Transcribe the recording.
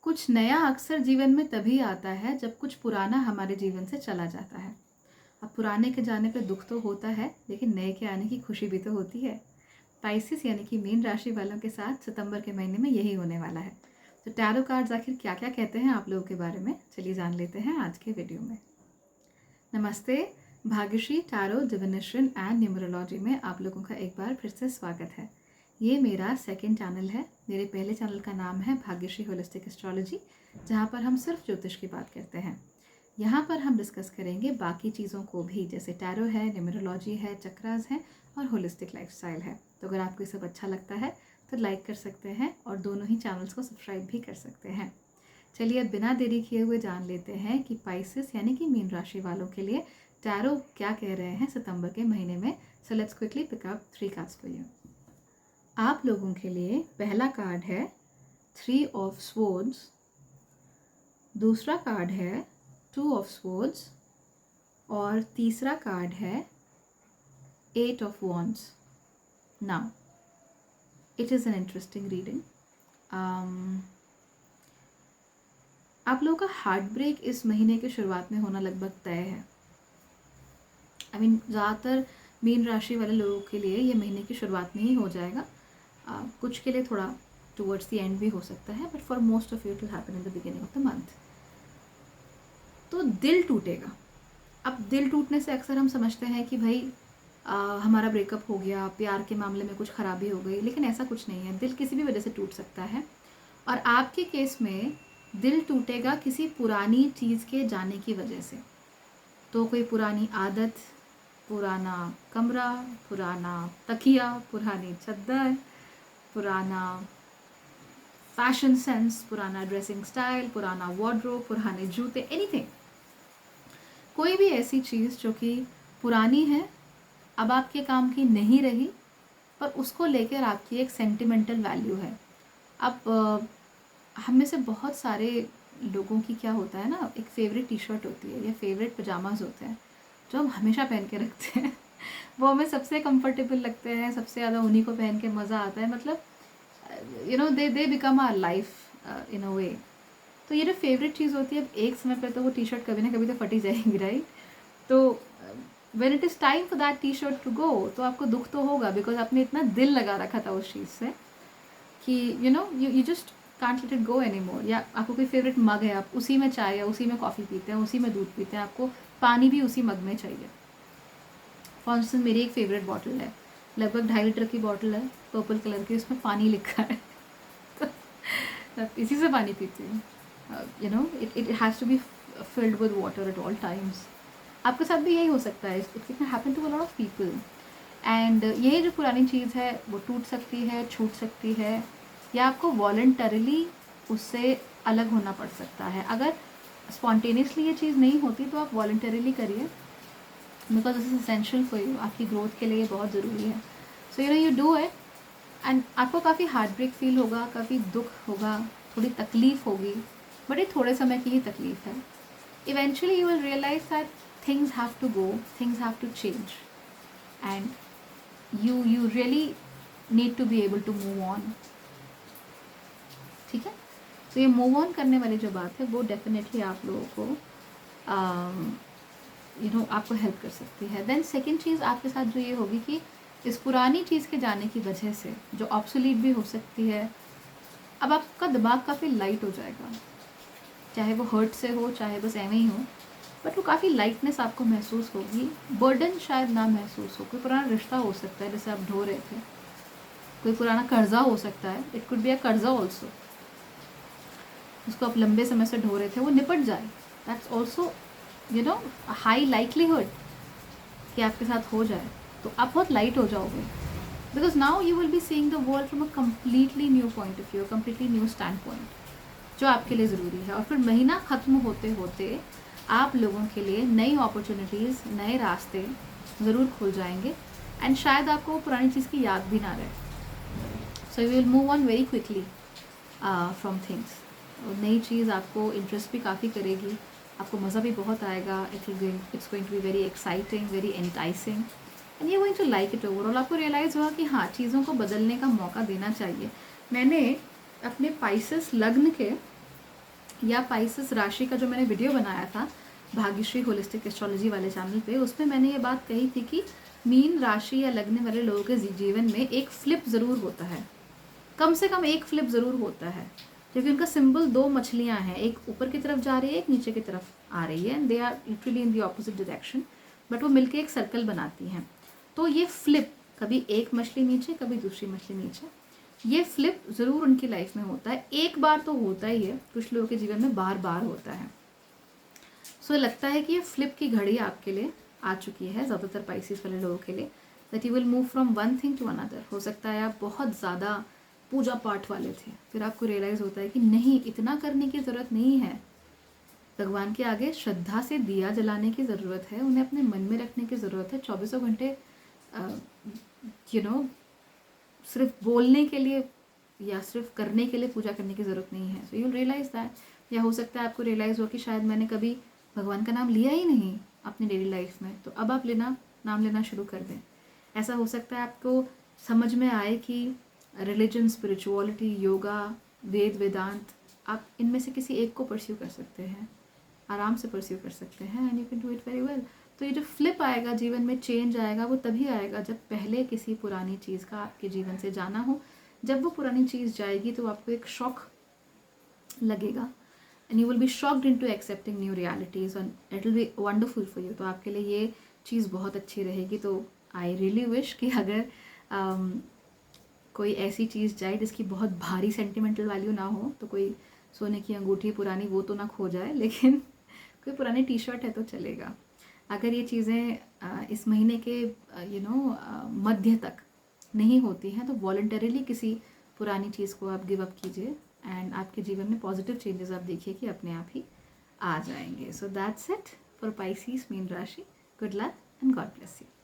कुछ नया अक्सर जीवन में तभी आता है जब कुछ पुराना हमारे जीवन से चला जाता है। अब पुराने के जाने पे दुख तो होता है, लेकिन नए के आने की खुशी भी तो होती है। स्पाइसिस यानी कि मीन राशि वालों के साथ सितंबर के महीने में यही होने वाला है। तो टैरो कार्ड्स आखिर क्या क्या कहते हैं आप लोगों के बारे में, चलिए जान लेते हैं आज के वीडियो में। नमस्ते, Bhagyashree tarot divination and numerology में आप लोगों का एक बार फिर से स्वागत है। ये मेरा सेकंड चैनल है। मेरे पहले चैनल का नाम है भाग्यश्री होलिस्टिक एस्ट्रोलॉजी, जहाँ पर हम सिर्फ ज्योतिष की बात करते हैं। यहाँ पर हम डिस्कस करेंगे बाकी चीज़ों को भी, जैसे टैरो है, न्यूमरोलॉजी है, चक्रास है और होलिस्टिक लाइफस्टाइल है। तो अगर आपको ये सब अच्छा लगता है तो लाइक कर सकते हैं और दोनों ही चैनल्स को सब्सक्राइब भी कर सकते हैं। चलिए अब बिना देरी किए हुए जान लेते हैं कि पाइसेस यानी कि मीन राशि वालों के लिए टैरो क्या कह रहे हैं सितंबर के महीने में। So let's quickly pick up 3 cards for you. आप लोगों के लिए पहला कार्ड है 3 ऑफ स्वॉर्ड्स, दूसरा कार्ड है 2 ऑफ स्वॉर्ड्स और तीसरा कार्ड है 8 of wands. Now it is an interesting reading. आप लोगों का हार्ट ब्रेक इस महीने के शुरुआत में होना लगभग तय है। ज़्यादातर मीन राशि वाले लोगों के लिए ये महीने की शुरुआत में ही हो जाएगा। कुछ के लिए थोड़ा टुवर्ड्स द एंड भी हो सकता है, but for most of you it will happen in the beginning of the month. तो दिल टूटेगा। अब दिल टूटने से अक्सर हम समझते हैं कि भाई हमारा ब्रेकअप हो गया, प्यार के मामले में कुछ खराबी हो गई, लेकिन ऐसा कुछ नहीं है। दिल किसी भी वजह से टूट सकता है और आपके केस में दिल टूटेगा किसी पुरानी चीज़ के जाने की वजह से। तो कोई पुरानी आदत, पुराना कमरा, पुराना तकिया, पुरानी चद्दर, पुराना फैशन सेंस, पुराना ड्रेसिंग स्टाइल, पुराना वार्डरोब, पुराने जूते, एनीथिंग। कोई भी ऐसी चीज़ जो कि पुरानी है, अब आपके काम की नहीं रही, पर उसको लेकर आपकी एक सेंटिमेंटल वैल्यू है। अब हम में से बहुत सारे लोगों की क्या होता है ना, एक फेवरेट टी शर्ट होती है या फेवरेट पजामाज होते हैं जो हम हमेशा पहन के रखते हैं। वो हमें सबसे कंफर्टेबल लगते हैं, सबसे ज़्यादा उन्हीं को पहन के मज़ा आता है। मतलब they become our life in a way. तो ये जो फेवरेट चीज़ होती है, अब एक समय पर तो वो टी शर्ट कभी ना कभी तो फटी जाएगी, राइट? तो when it is time for that T shirt to go, तो आपको दुख तो होगा, बिकॉज आपने इतना दिल लगा रखा था उस चीज़ से कि you just can't let it go any more. या आपको कोई फेवरेट मग है, आप उसी में चाय या उसी में कॉफ़ी पीते हैं, उसी में दूध पीते हैं, आपको पानी भी उसी मग में चाहिए। फॉर इंस्टेंस मेरी एक फेवरेट बॉटल है, लगभग 2.5 लीटर की बॉटल है, पर्पल कलर की, उसमें पानी लिखा है। तो इसी से पानी पीती हूँ। It has to be filled with water at all times. आपके साथ भी यही हो सकता है। It can happen to a lot of people. And यही जो पुरानी चीज़ है वो टूट सकती है, छूट सकती है, या आपको वॉलंटरली उससे अलग होना पड़ सकता है। अगर स्पॉन्टेनियसली ये चीज़ नहीं होती तो आप वॉलंटरीली करिए, because this is essential for you. आपकी ग्रोथ के लिए ये बहुत ज़रूरी है। So you do it and आपको काफ़ी हार्ट ब्रेक फील होगा, काफ़ी दुख होगा, थोड़ी तकलीफ़ होगी, बट ये थोड़े समय की ही तकलीफ़ है। Eventually you will realise that things have to go, things have to change, and you really need to be able to move on। ठीक है? तो ये मूव ऑन करने वाली जो बात है वो डेफिनेटली आप लोगों को आपको हेल्प कर सकती है। देन सेकेंड चीज़ आपके साथ जो ये होगी कि इस पुरानी चीज़ के जाने की वजह से जो ऑब्सोलीट भी हो सकती है, अब आपका दिमाग काफ़ी लाइट हो जाएगा, चाहे वो हर्ट से हो, चाहे बस एवं ही हो, बट वो काफ़ी लाइटनेस आपको महसूस होगी। बर्डन शायद ना महसूस हो। कोई पुराना रिश्ता हो सकता है जैसे आप ढो रहे थे, कोई पुराना कर्जा हो सकता है, इट कुड बी अ कर्जा ऑल्सो, उसको आप लंबे समय से ढो रहे थे, वो निपट जाए। दैट्स ऑल्सो हाई लाइकलीहुड कि आपके साथ हो जाए, तो आप बहुत लाइट हो जाओगे, because now you will be seeing the world from a completely new point of view, completely new stand point, जो आपके लिए ज़रूरी है। और फिर महीना ख़त्म होते होते आप लोगों के लिए नई अपॉर्चुनिटीज़, नए रास्ते ज़रूर खुल जाएंगे, एंड शायद आपको पुरानी चीज़ की याद भी ना रहे। So you will move on very quickly from things. नई चीज़ आपको इंटरेस्ट भी काफ़ी करेगी, आपको मज़ा भी बहुत आएगा। It's going to be very exciting, very enticing, and you going to like it overall. आपको रियलाइज़ हुआ कि हाँ, चीज़ों को बदलने का मौका देना चाहिए। मैंने अपने पाइसेस लग्न के या पाइसेस राशि का जो मैंने वीडियो बनाया था भाग्यश्री होलिस्टिक एस्ट्रोलॉजी वाले चैनल पे, उसमें मैंने ये बात कही थी कि मीन राशि या लगने वाले लोगों के जीवन में एक फ्लिप ज़रूर होता है, कम से कम एक फ्लिप ज़रूर होता है, क्योंकि उनका सिंबल दो मछलियां हैं, एक ऊपर की तरफ जा रही है, एक नीचे की तरफ आ रही है, and they are literally in the opposite direction, but वो मिलके एक सर्कल बनाती हैं। तो ये फ्लिप, कभी एक मछली नीचे कभी दूसरी मछली नीचे, ये फ्लिप ज़रूर उनकी लाइफ में होता है। एक बार तो होता ही है, कुछ लोगों के जीवन में बार बार होता है। सो लगता है कि ये फ्लिप की घड़ी आपके लिए आ चुकी है, ज़्यादातर पाइसिस वाले लोगों के लिए, that you will move from one thing to another. हो सकता है आप बहुत ज़्यादा पूजा पाठ वाले थे, फिर आपको रियलाइज़ होता है कि नहीं, इतना करने की ज़रूरत नहीं है, भगवान के आगे श्रद्धा से दिया जलाने की ज़रूरत है, उन्हें अपने मन में रखने की ज़रूरत है। 24 घंटे सिर्फ बोलने के लिए या सिर्फ करने के लिए पूजा करने की ज़रूरत नहीं है। So you realise that. या हो सकता है आपको रियलाइज़ हो कि शायद मैंने कभी भगवान का नाम लिया ही नहीं अपनी डेली लाइफ में, तो अब आप नाम लेना शुरू कर दें। ऐसा हो सकता है आपको समझ में आए कि रिलीजन, स्पिरिचुअलिटी, योगा, वेदांत, आप इनमें से किसी एक को परस्यू कर सकते हैं, आराम से परस्यू कर सकते हैं, and you can do it very well. तो ये जो फ्लिप आएगा, जीवन में चेंज आएगा, वो तभी आएगा जब पहले किसी पुरानी चीज़ का आपके जीवन से जाना हो। जब वो पुरानी चीज़ जाएगी तो आपको एक शॉक लगेगा, and you will be shocked into accepting new realities, and it will be wonderful for you. तो आपके लिए ये चीज़ बहुत अच्छी रहेगी। तो आई रियली विश कि अगर कोई ऐसी चीज़ जाए जिसकी बहुत भारी सेंटिमेंटल वैल्यू ना हो, तो कोई सोने की अंगूठी पुरानी वो तो ना खो जाए, लेकिन कोई पुरानी टी शर्ट है तो चलेगा। अगर ये चीज़ें इस महीने के मध्य तक नहीं होती हैं, तो वॉलंटरीली किसी पुरानी चीज़ को आप गिव अप कीजिए, एंड आपके जीवन में पॉजिटिव चेंजेस आप देखिए कि अपने आप ही आ जाएंगे। So that's it for Pisces मीन राशि। Good luck and God bless you.